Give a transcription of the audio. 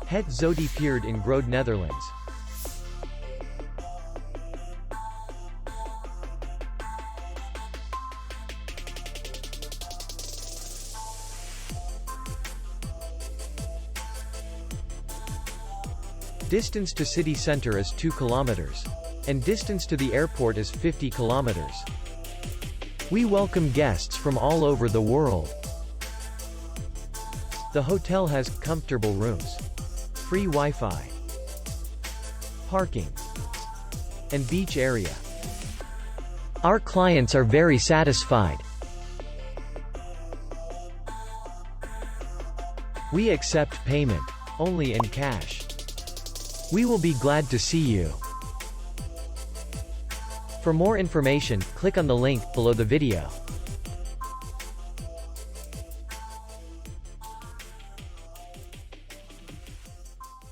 Het Zoete Peerd in Groede, Netherlands. Distance to city center is 2 kilometers. And distance to the airport is 50 kilometers. We welcome guests from all over the world. The hotel has comfortable rooms, free Wi-Fi, parking, and beach area. Our clients are very satisfied. We accept payment only in cash. We will be glad to see you. For more information, click on the link below the video.